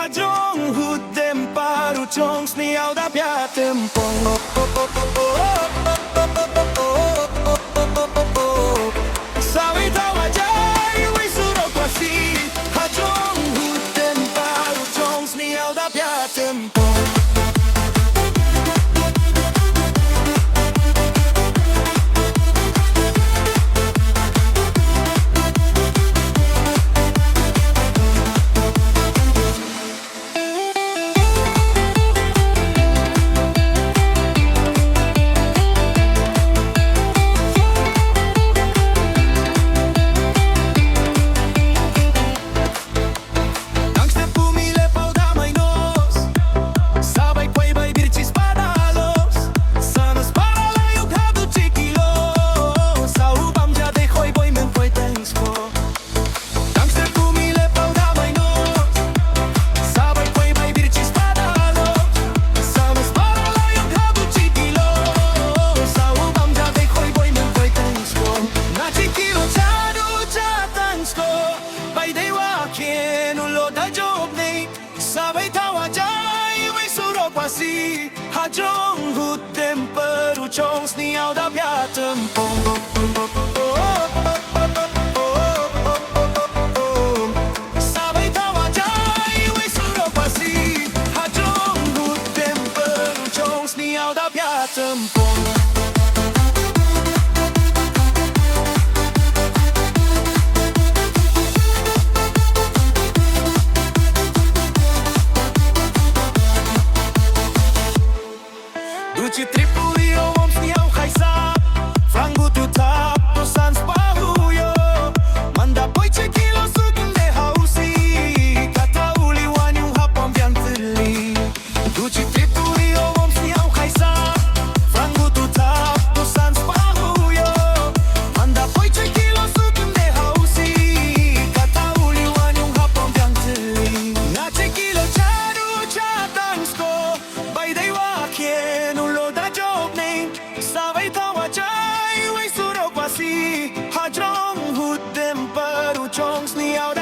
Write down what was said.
jrong hut dempar rukom sniawbha sawi tawa jai wi suro kwasi ha jrong hut dempar rukom sniawbha ha jrong hut dempar rukom sniawbha sawi tawa jai wi suro kwasi ha jrong hut dempar rukom sniawbha Duci tripul iong sniaw khih frangu tu thap to spahu yo manda poi ce kilo sukim de hausi kata uli wanyung hapam biang tili Duci tripul iong sniaw khih frangu tu thap to spahu yo manda poi ce kilo sukim de hausi kata uli wanyung hapam biang tili na ce kilo charu cha thangsko bai dei wa khien sawi tawa jai wi suro kwasi ha jrong hut dempar rukom sniawbha